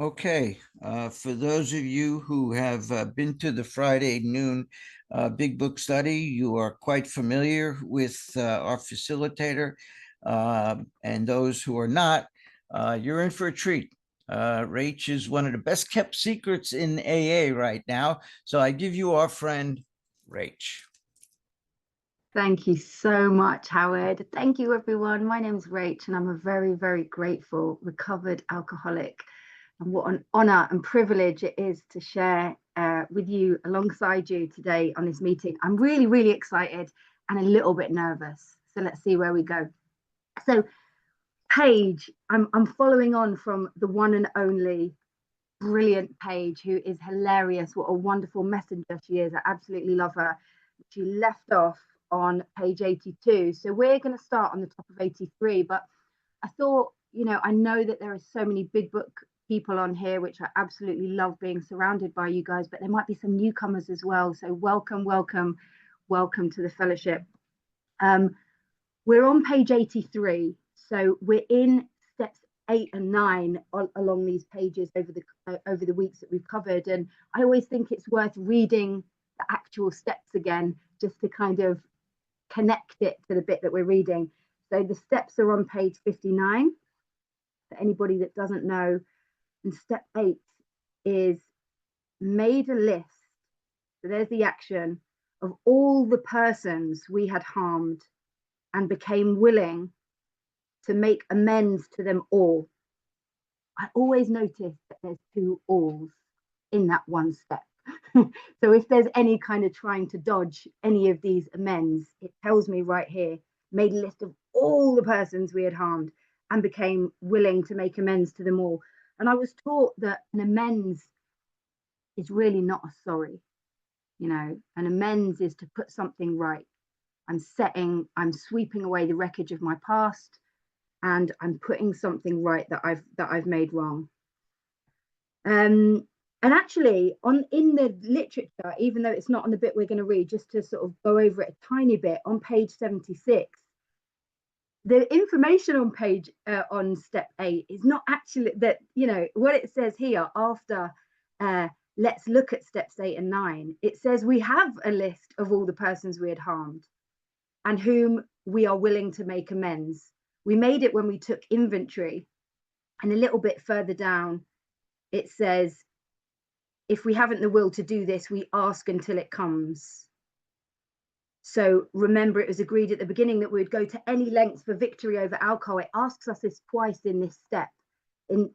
Okay, for those of you who have been to the Friday noon Big Book Study, you are quite familiar with our facilitator. And those who are not, you're in for a treat. Rach is one of the best kept secrets in AA right now. So I give you our friend, Rach. Thank you so much, Howard. Thank you, everyone. My name's Rach, and I'm a very, very grateful recovered alcoholic. And what an honor and privilege it is to share with you alongside you today on this meeting. I'm really, really excited and a little bit nervous. So let's see where we go. So, Paige, I'm following on from the one and only brilliant Paige, who is hilarious. What a wonderful messenger she is. I absolutely love her. She left off on page 82. So we're going to start on the top of 83. But I thought, I know that there are so many big book people on here, which I absolutely love being surrounded by you guys, but there might be some newcomers as well. So welcome, welcome, welcome to the fellowship. We're on page 83. So we're in steps 8 and 9 along these pages over the weeks that we've covered. And I always think it's worth reading the actual steps again, just to kind of connect it to the bit that we're reading. So the steps are on page 59 for anybody that doesn't know. And step 8 is made a list. So there's the action of all the persons we had harmed and became willing to make amends to them all. I always notice that there's two alls in that one step. So if there's any kind of trying to dodge any of these amends, it tells me right here, made a list of all the persons we had harmed and became willing to make amends to them all. And I was taught that an amends is really not a sorry. An amends is to put something right. I'm sweeping away the wreckage of my past, and I'm putting something right that I've made wrong. And actually, in the literature, even though it's not on the bit we're going to read, just to sort of go over it a tiny bit, on page 76, the information on step 8 is not actually that, what it says here after let's look at steps 8 and 9. It says we have a list of all the persons we had harmed and whom we are willing to make amends. We made it when we took inventory. And a little bit further down, it says, if we haven't the will to do this, we ask until it comes. So remember, it was agreed at the beginning that we would go to any lengths for victory over alcohol. It asks us this twice in this step, in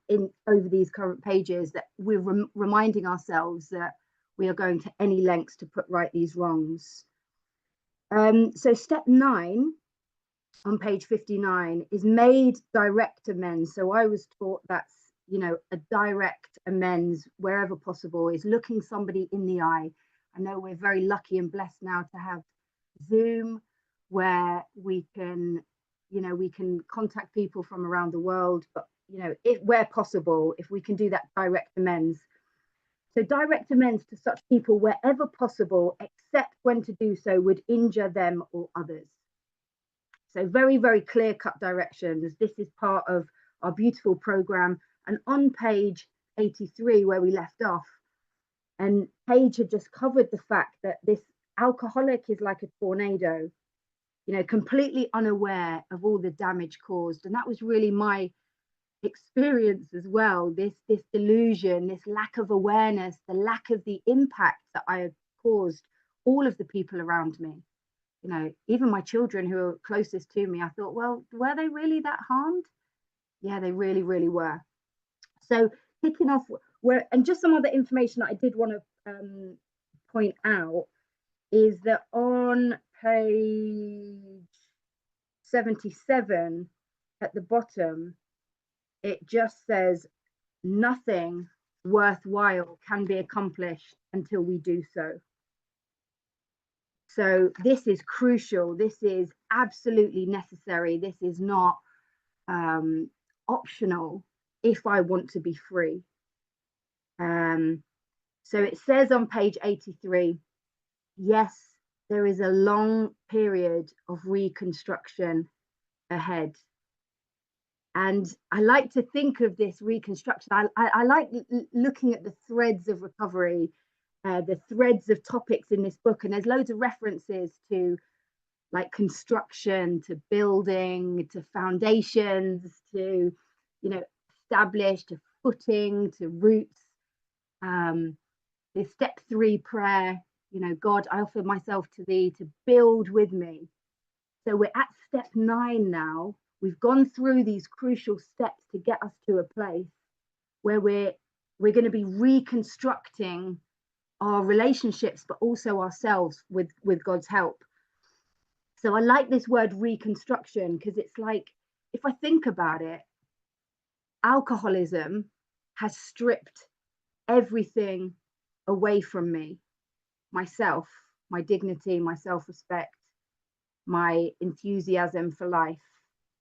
over these current pages, that we're reminding ourselves that we are going to any lengths to put right these wrongs. So step 9 on page 59 is made direct amends. So I was taught that's, a direct amends wherever possible, is looking somebody in the eye. I know we're very lucky and blessed now to have Zoom, where we can contact people from around the world, but if where possible, if we can do that direct amends. So direct amends to such people wherever possible, except when to do so would injure them or others. So very, very clear-cut directions. This is part of our beautiful program. And on page 83, where we left off, and Paige had just covered the fact that this alcoholic is like a tornado, completely unaware of all the damage caused. And that was really my experience as well. This delusion, this lack of awareness, the lack of the impact that I had caused all of the people around me. Even my children who are closest to me, I thought, well, were they really that harmed? Yeah, they really, really were. So kicking off, and just some other information that I did want to point out is that on page 77 at the bottom, it just says nothing worthwhile can be accomplished until we do so. So this is crucial. This is absolutely necessary. This is not optional if I want to be free. So it says on page 83, yes, there is a long period of reconstruction ahead. And I like to think of this reconstruction. I like looking at the threads of recovery, the threads of topics in this book. And there's loads of references to like construction, to building, to foundations, to, you know, establish, to footing, to roots. The step 3 prayer, you know, God, I offer myself to thee to build with me. So we're at step 9 now. We've gone through these crucial steps to get us to a place where we're going to be reconstructing our relationships, but also ourselves with God's help. So I like this word reconstruction, because it's like, if I think about it, alcoholism has stripped everything away from me, myself, my dignity, my self-respect, my enthusiasm for life.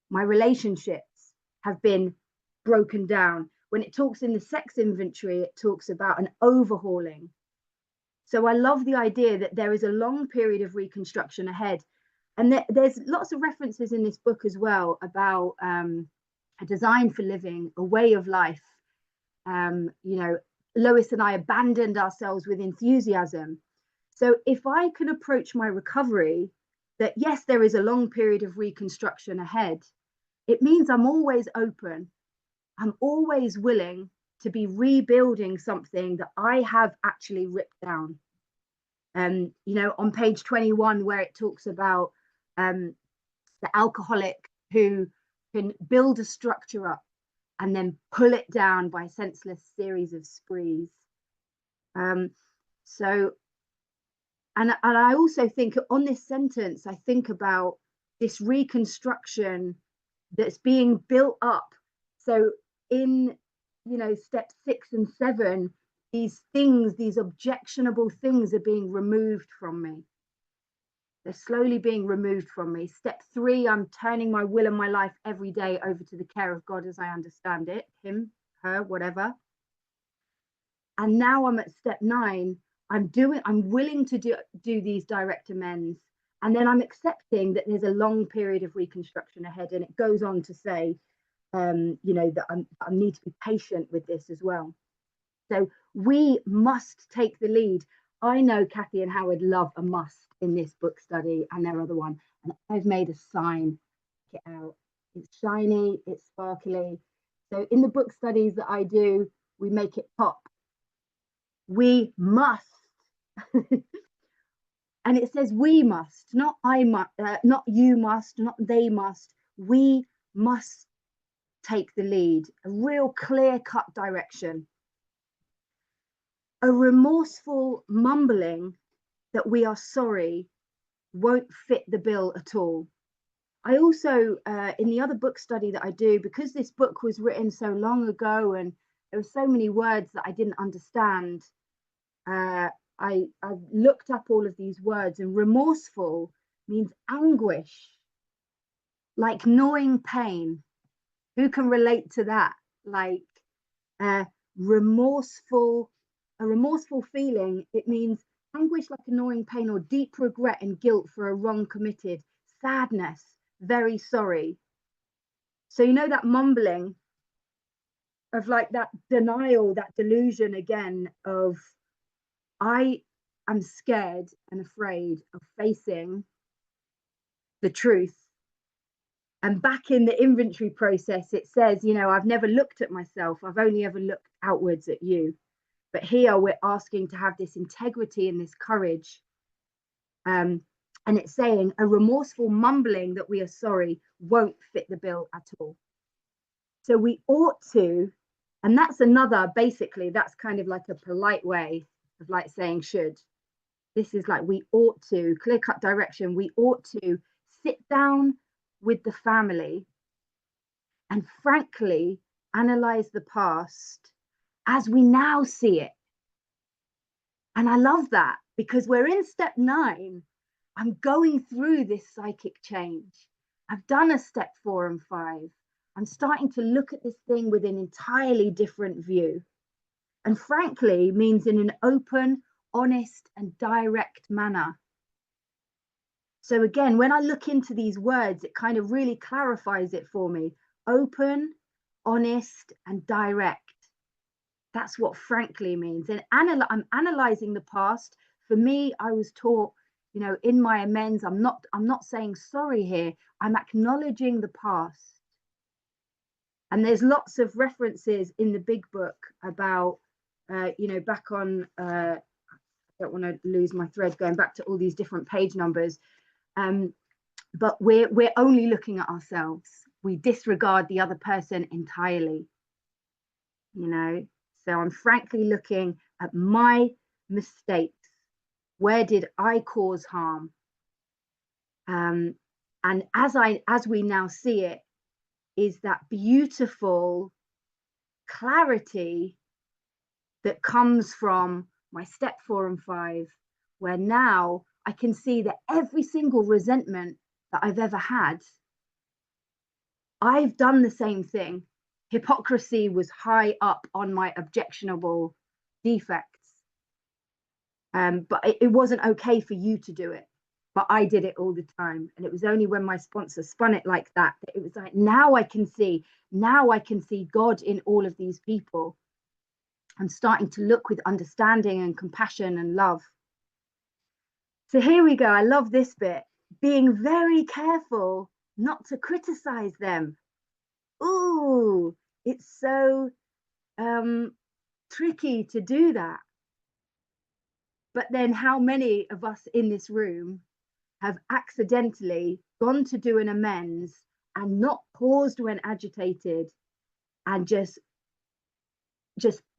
My relationships have been broken down. When it talks in the sex inventory, it talks about an overhauling. So I love the idea that there is a long period of reconstruction ahead. And there's lots of references in this book as well about a design for living, a way of life. You know, Lois and I abandoned ourselves with enthusiasm. So if I can approach my recovery, that yes, there is a long period of reconstruction ahead, it means I'm always open. I'm always willing to be rebuilding something that I have actually ripped down. You know, on page 21, where it talks about the alcoholic who can build a structure up and then pull it down by senseless series of sprees. So, and I also think on this sentence, I think about this reconstruction that's being built up. So in, you know, step 6 and 7, these things, these objectionable things are being removed from me. They're slowly being removed from me. Step 3, I'm turning my will and my life every day over to the care of God as I understand it, him, her, whatever. And now I'm at step 9. I'm willing to do these direct amends. And then I'm accepting that there's a long period of reconstruction ahead. And it goes on to say, you know, that I need to be patient with this as well. So we must take the lead. I know Kathy and Howard love a must in this book study and their other one. And I've made a sign, check it out. It's shiny, it's sparkly. So in the book studies that I do, we make it pop. We must. And it says we must, not I must, not you must, not they must. We must take the lead. A real clear-cut direction. A remorseful mumbling that we are sorry won't fit the bill at all. I also, in the other book study that I do, because this book was written so long ago and there were so many words that I didn't understand, I looked up all of these words, and remorseful means anguish, like gnawing pain. Who can relate to that? Like remorseful, a remorseful feeling, it means anguish like a gnawing pain or deep regret and guilt for a wrong committed, sadness, very sorry. So you know that mumbling of like that denial, that delusion again of I am scared and afraid of facing the truth. And back in the inventory process, it says, you know, I've never looked at myself. I've only ever looked outwards at you. But here we're asking to have this integrity and this courage. And it's saying a remorseful mumbling that we are sorry won't fit the bill at all. So we ought to, and that's another, basically, that's kind of like a polite way of like saying should. This is like we ought to, clear-cut direction, we ought to sit down with the family and frankly analyze the past as we now see it. And I love that, because we're in step 9. I'm going through this psychic change. I've done a step 4 and 5. I'm starting to look at this thing with an entirely different view. And frankly means in an open, honest and direct manner. So again, when I look into these words, it kind of really clarifies it for me. open, honest, and direct. That's what frankly means. And I'm analyzing the past. For me, I was taught, you know, in my amends, I'm not saying sorry here. I'm acknowledging the past. And there's lots of references in the big book about, you know, back on, I don't want to lose my thread going back to all these different page numbers. But we're only looking at ourselves. We disregard the other person entirely, you know. So I'm frankly looking at my mistakes. Where did I cause harm? And as we now see it, is that beautiful clarity that comes from my step 4 and 5, where now I can see that every single resentment that I've ever had, I've done the same thing. Hypocrisy was high up on my objectionable defects. But it wasn't okay for you to do it. But I did it all the time. And it was only when my sponsor spun it like that, that it was like, now I can see God in all of these people. I'm starting to look with understanding and compassion and love. So here we go. I love this bit. Being very careful not to criticize them. Ooh, it's so tricky to do that. But then how many of us in this room have accidentally gone to do an amends and not paused when agitated and just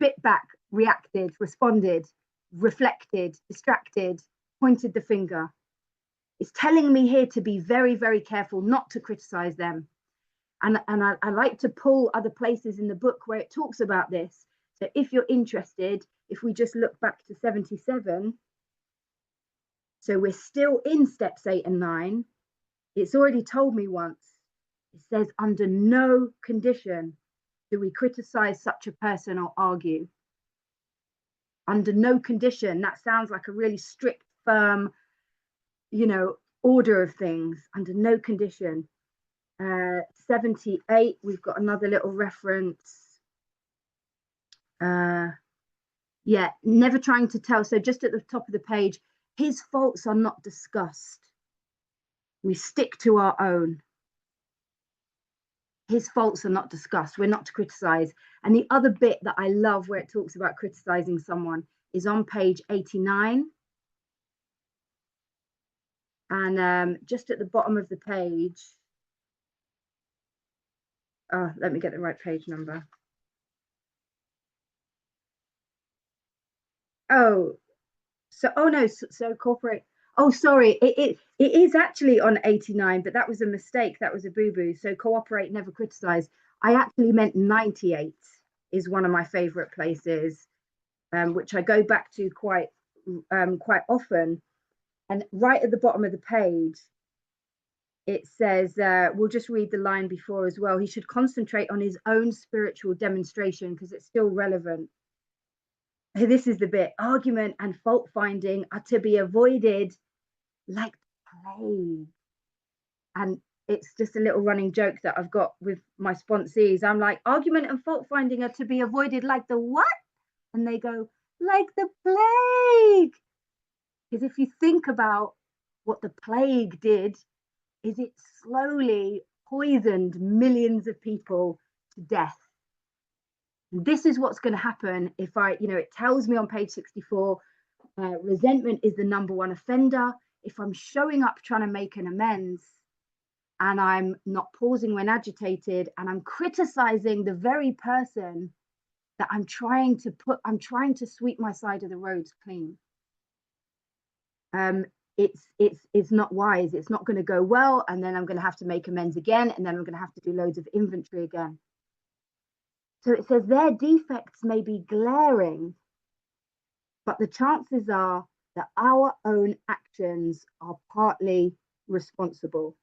bit back, reacted, responded, reflected, distracted, pointed the finger? It's telling me here to be very, very careful not to criticize them. And I like to pull other places in the book where it talks about this. So if you're interested, if we just look back to 77, so we're still in steps 8 and 9. It's already told me once. It says, under no condition do we criticize such a person or argue. Under no condition. That sounds like a really strict, firm, you know, order of things. Under no condition. 78, we've got another little reference. Yeah, never trying to tell. So just at the top of the page, his faults are not discussed. We stick to our own. His faults are not discussed. We're not to criticize. And the other bit that I love where it talks about criticizing someone is on page 89. And just at the bottom of the page, let me get the right page number. So corporate. Oh, sorry, it is actually on 89, but that was a mistake. That was a boo-boo. So cooperate, never criticize. I actually meant 98 is one of my favorite places, which I go back to quite often. And right at the bottom of the page, it says, we'll just read the line before as well. He should concentrate on his own spiritual demonstration because it's still relevant. This is the bit. Argument and fault finding are to be avoided like plague. And it's just a little running joke that I've got with my sponsees. I'm like, argument and fault finding are to be avoided like the what? And they go, like the plague. Because if you think about what the plague did, is it slowly poisoned millions of people to death. This is what's going to happen if it tells me on page 64, resentment is the #1 offender. If I'm showing up trying to make an amends and I'm not pausing when agitated and I'm criticizing the very person that I'm trying to sweep my side of the roads clean. It's not wise. It's not going to go well. And then I'm going to have to make amends again. And then I'm going to have to do loads of inventory again. So it says their defects may be glaring, but the chances are that our own actions are partly responsible.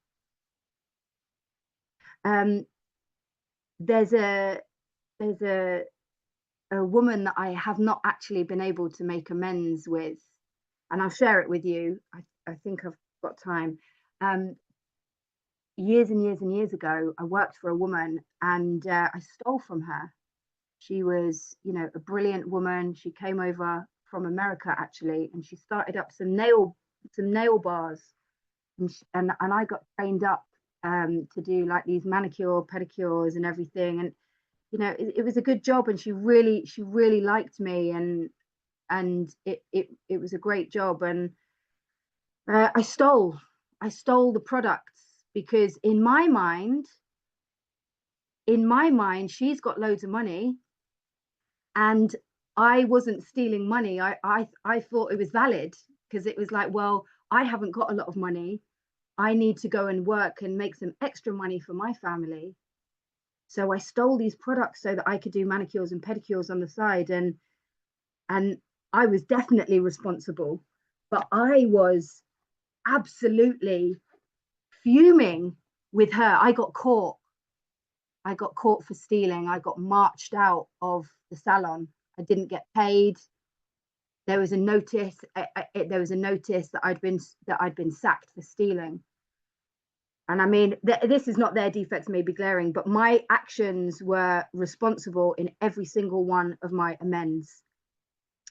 There's a woman that I have not actually been able to make amends with, and I'll share it with you. I think I've got time. years and years and years ago, I worked for a woman, and I stole from her. She was, you know, a brilliant woman. She came over from America actually, and she started up some nail bars, and I got trained up to do like these manicure, pedicures, and everything. And you know, it was a good job, and she really liked me, and it was a great job. And I stole the products because in my mind, she's got loads of money, and I wasn't stealing money. I thought it was valid because it was like, well, I haven't got a lot of money. I need to go and work and make some extra money for my family. So I stole these products so that I could do manicures and pedicures on the side. And I was definitely responsible, but I was absolutely fuming with her. I got caught for stealing. I got marched out of the salon. I didn't get paid. There was a notice. There was a notice that I'd been sacked for stealing. And I mean, this is not their defects may be glaring, but my actions were responsible in every single one of my amends.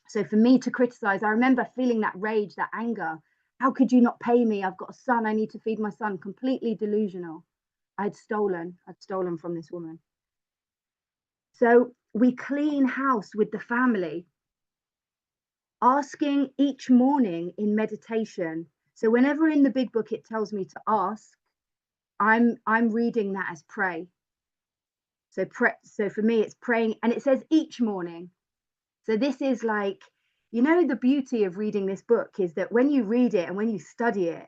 So for me to criticize, I remember feeling that rage, that anger. How could you not pay me? I've got a son. I need to feed my son. Completely delusional. I'd stolen from this woman. So we clean house with the family, asking each morning in meditation. So whenever in the big book it tells me to ask, I'm reading that as pray. So for me it's praying, and it says each morning. So this is like, you know, the beauty of reading this book is that when you read it and when you study it,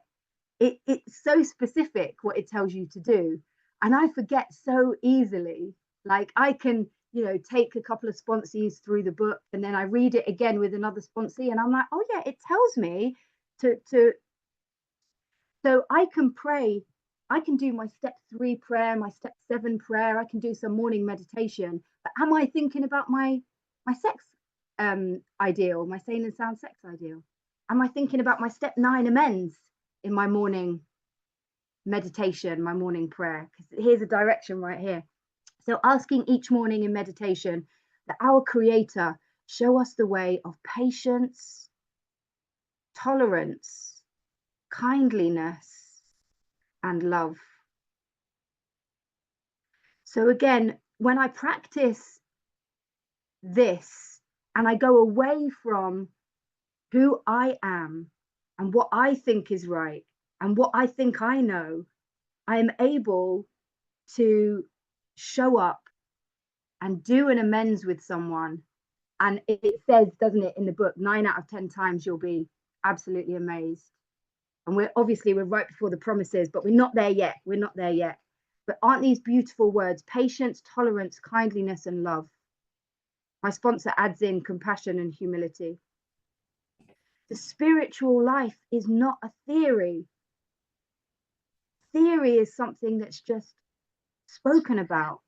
it's so specific what it tells you to do. And I forget so easily. Like I can, you know, take a couple of sponsees through the book, and then I read it again with another sponsee, and I'm like, oh yeah, it tells me to so I can pray. I can do my step 3 prayer, my step 7 prayer. I can do some morning meditation. But am I thinking about my sex ideal, my sane and sound sex ideal? Am I thinking about my step 9 amends in my morning meditation, my morning prayer? Because here's a direction right here. So asking each morning in meditation that our Creator show us the way of patience, tolerance, kindliness, and love. So again, when I practice this and I go away from who I am and what I think is right and what I think I know, I am able to show up and do an amends with someone. And it says, doesn't it, in the book, 9 out of 10 times you'll be absolutely amazed. And we're right before the promises, but we're not there yet. We're not there yet. But aren't these beautiful words? Patience, tolerance, kindliness, and love. My sponsor adds in compassion and humility. The spiritual life is not a theory. Theory is something that's just spoken about,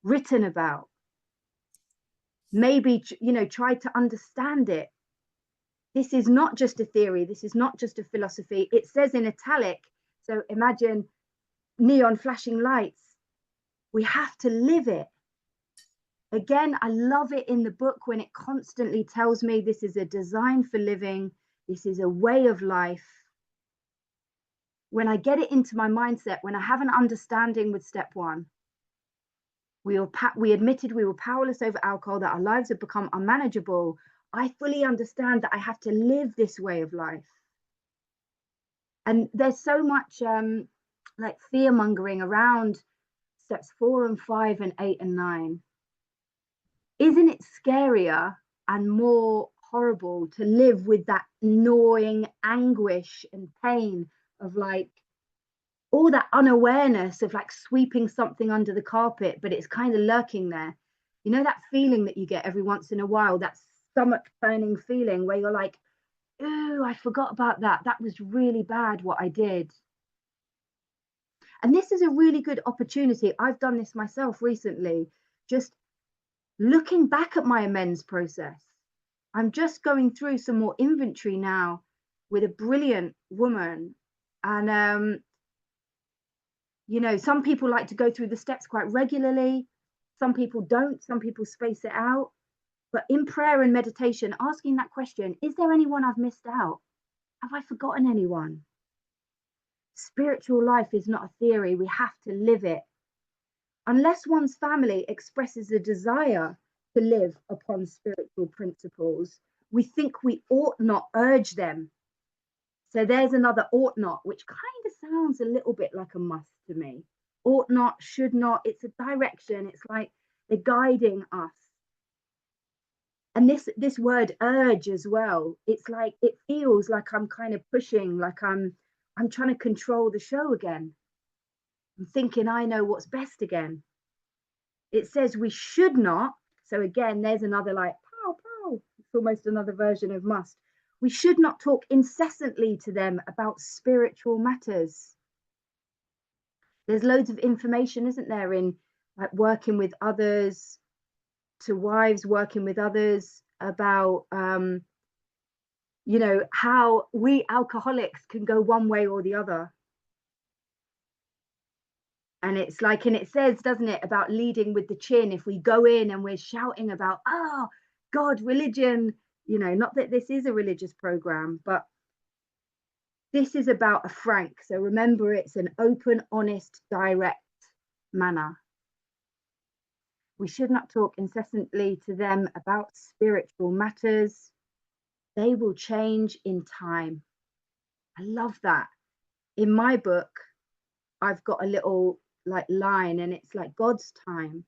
written about. Maybe, you know, try to understand it. This is not just a theory. This is not just a philosophy. It says in italic. So imagine neon flashing lights. We have to live it. Again, I love it in the book when it constantly tells me this is a design for living. This is a way of life. When I get it into my mindset, when I have an understanding with step 1, we admitted we were powerless over alcohol, that our lives have become unmanageable. I fully understand that I have to live this way of life. And there's so much like fear mongering around steps 4 and 5 and 8 and 9. Isn't it scarier and more horrible to live with that gnawing anguish and pain of like all that unawareness of like sweeping something under the carpet, but it's kind of lurking there? You know, that feeling that you get every once in a while, that stomach turning feeling where you're like, oh, I forgot about that. That was really bad what I did. And this is a really good opportunity. I've done this myself recently, just looking back at my amends process. I'm just going through some more inventory now with a brilliant woman. And some people like to go through the steps quite regularly. Some people don't. Some people space it out. But in prayer and meditation, asking that question, is there anyone I've missed out? Have I forgotten anyone? Spiritual life is not a theory. We have to live it. Unless one's family expresses a desire to live upon spiritual principles, we think we ought not urge them. So there's another ought not, which kind of sounds a little bit like a must to me. Ought not, should not, it's a direction. It's like they're guiding us. And this word urge as well, it's like, it feels like I'm kind of pushing, like I'm trying to control the show again. I'm thinking I know what's best again. It says we should not. So again, there's another like, pow, pow. It's almost another version of must. We should not talk incessantly to them about spiritual matters. There's loads of information, isn't there, in like working with others, to wives working with others, about how we alcoholics can go one way or the other. And it's like, and it says, doesn't it, about leading with the chin. If we go in and we're shouting about, God, religion, not that this is a religious program, but this is about a frank. So remember, it's an open, honest, direct manner. We should not talk incessantly to them about spiritual matters. They will change in time. I love that. In my book, I've got a little like line, and it's like God's time.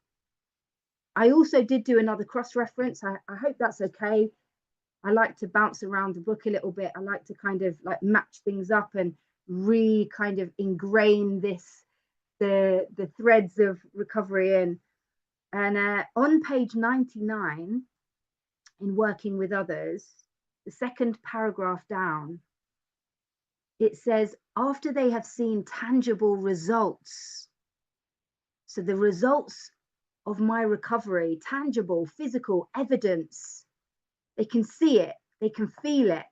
I also did do another cross-reference. I hope that's okay. I like to bounce around the book a little bit. I like to kind of like match things up and kind of ingrain the threads of recovery in. And on page 99, in Working with Others, the second paragraph down, it says, after they have seen tangible results. So the results of my recovery, tangible, physical evidence, they can see it, they can feel it.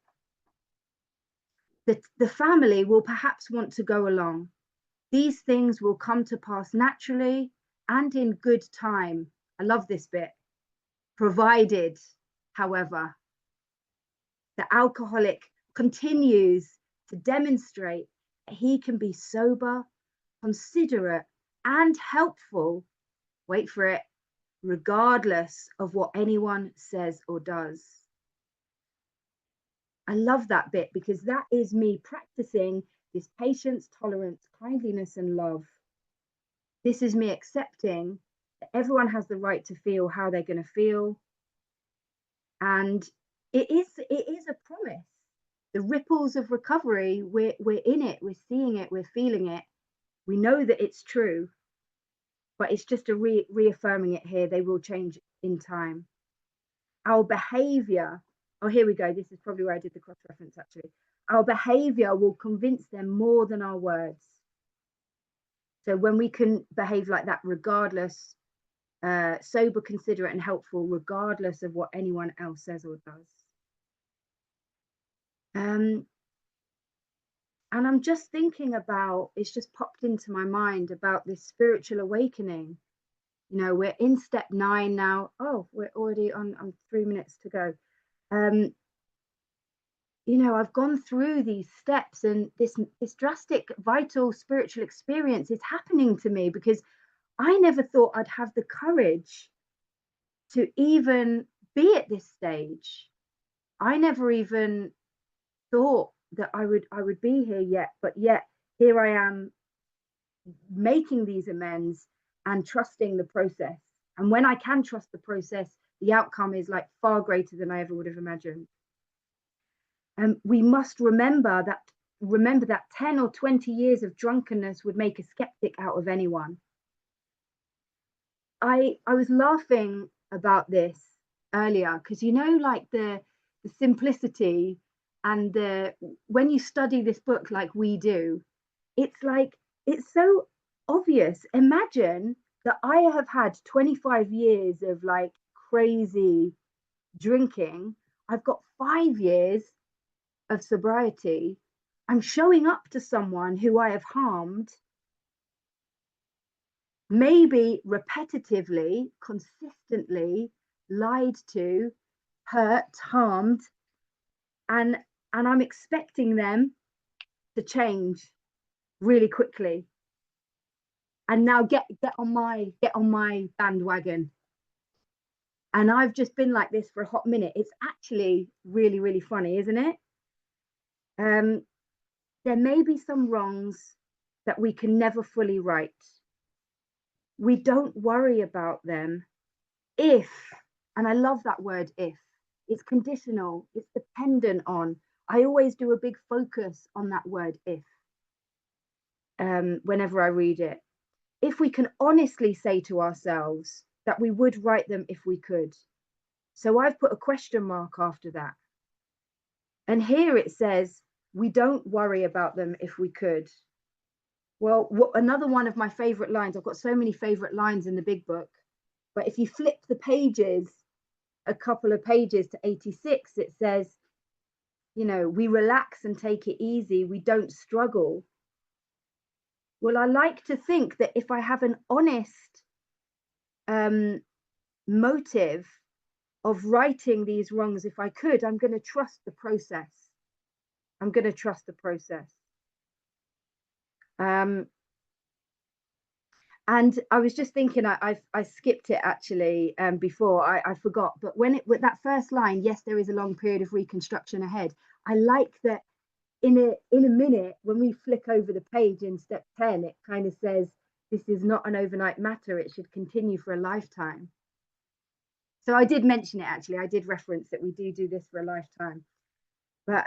The family will perhaps want to go along. These things will come to pass naturally and in good time. I love this bit. Provided, however, the alcoholic continues to demonstrate that he can be sober, considerate, and helpful, wait for it, regardless of what anyone says or does. I love that bit, because that is me practicing this patience, tolerance, kindliness, and love. This is me accepting that everyone has the right to feel how they're going to feel. And it is a promise. The ripples of recovery, we're in it, we're seeing it, we're feeling it. We know that it's true, but it's just a reaffirming it here. They will change in time. Our behavior, here we go. This is probably where I did the cross-reference actually. Our behavior will convince them more than our words. So when we can behave like that, regardless, sober, considerate, and helpful, regardless of what anyone else says or does. And I'm just thinking about, it's just popped into my mind about this spiritual awakening. We're in step 9 now. Oh, we're already on 3 minutes to go. I've gone through these steps, and this drastic, vital spiritual experience is happening to me because I never thought I'd have the courage to even be at this stage. I never even thought that I would be here yet, but yet here I am making these amends and trusting the process. And when I can trust the process, the outcome is like far greater than I ever would have imagined. And we must remember that 10 or 20 years of drunkenness would make a skeptic out of anyone. I was laughing about this earlier because like the simplicity and when you study this book like we do, it's like it's so obvious. Imagine that I have had 25 years of like crazy drinking. I've got 5 years of sobriety. I'm showing up to someone who I have harmed, maybe repetitively, consistently lied to, hurt, harmed, and I'm expecting them to change really quickly and now get on my bandwagon. And I've just been like this for a hot minute. It's actually really, really funny, isn't it? There may be some wrongs that we can never fully right. We don't worry about them if, and I love that word if, it's conditional, it's dependent on. I always do a big focus on that word if, whenever I read it. If we can honestly say to ourselves that we would write them if we could. So I've put a question mark after that. And here it says, we don't worry about them if we could. Well, another one of my favorite lines, I've got so many favorite lines in the big book, but if you flip the pages, a couple of pages to 86, it says, you know, we relax and take it easy, we don't struggle. Well, I like to think that if I have an honest motive of righting these wrongs, if I could, I'm going to trust the process. I'm going to trust the process. And I was just thinking, I skipped it actually before, I forgot, but with that first line, yes, there is a long period of reconstruction ahead. I like that in a minute, when we flick over the page in step 10, it kind of says, this is not an overnight matter, it should continue for a lifetime. So I did mention it, actually, I did reference that we do this for a lifetime. But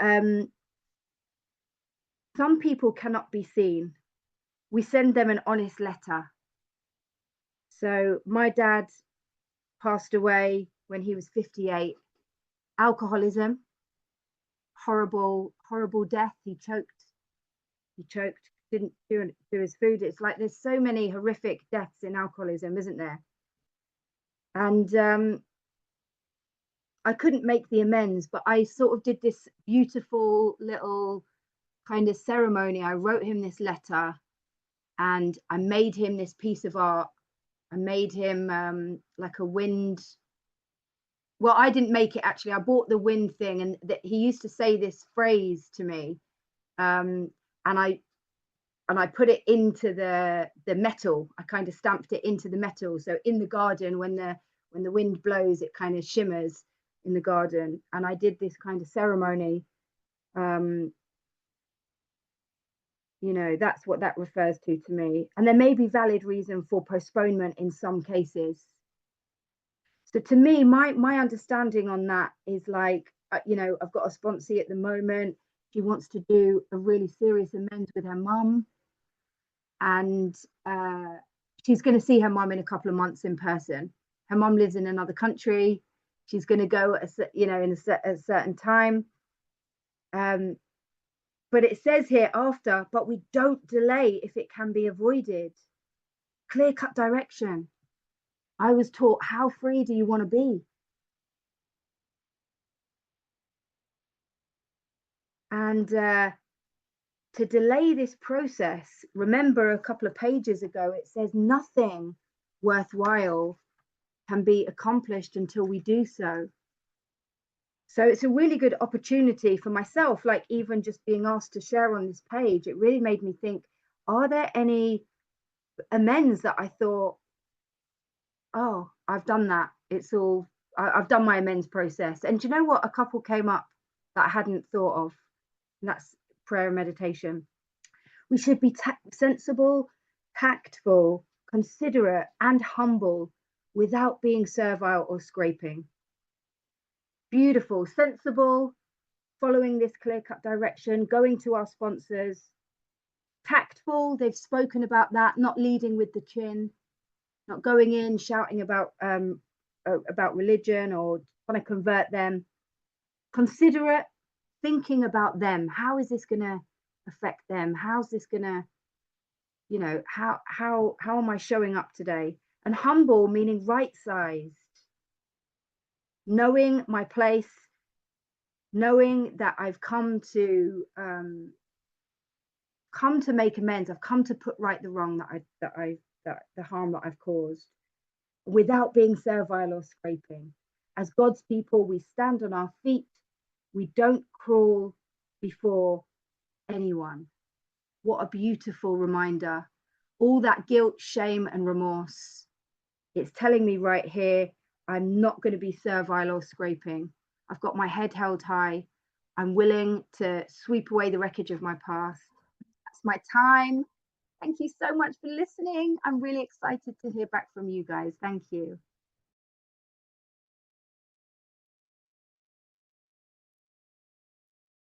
some people cannot be seen. We send them an honest letter. So my dad passed away when he was 58. Alcoholism, horrible death. He choked, didn't do his food. It's like there's so many horrific deaths in alcoholism, isn't there? And I couldn't make the amends, but I sort of did this beautiful little kind of ceremony. I wrote him this letter and I made him this piece of art. I made him like a wind. Well, I didn't make it, actually. I bought the wind thing, and he used to say this phrase to me, and I put it into the metal. I kind of stamped it into the metal. So in the garden, when the wind blows, it kind of shimmers in the garden. And I did this kind of ceremony. You know, that's what that refers to me. And there may be valid reason for postponement in some cases. So to me, my understanding on that is like, you know, I've got a sponsee at the moment. She wants to do a really serious amends with her mum. And she's going to see her mum in a couple of months in person. Her mum lives in another country. She's going to go at a certain time. But it says here after, but we don't delay if it can be avoided. Clear-cut direction. I was taught, how free do you want to be? And to delay this process, remember a couple of pages ago, it says nothing worthwhile can be accomplished until we do so. So it's a really good opportunity for myself, like even just being asked to share on this page, it really made me think, are there any amends that I thought, oh, I've done that. I've done my amends process. And do you know what? A couple came up that I hadn't thought of. And that's prayer and meditation. We should be sensible, tactful, considerate, and humble without being servile or scraping. Beautiful, sensible, following this clear-cut direction, going to our sponsors. Tactful, they've spoken about that, not leading with the chin, not going in shouting about religion or trying to convert them. Considerate, thinking about them. How is this going to affect them? How's this going to, you know, how am I showing up today? And humble, meaning right-sized, knowing my place, knowing that I've come to make amends. I've come to put right the wrong that the harm that I've caused, without being servile or scraping. As God's people, we stand on our feet. We don't crawl before anyone. What a beautiful reminder. All that guilt, shame, and remorse. It's telling me right here, I'm not going to be servile or scraping. I've got my head held high. I'm willing to sweep away the wreckage of my past. That's my time. Thank you so much for listening. I'm really excited to hear back from you guys. Thank you.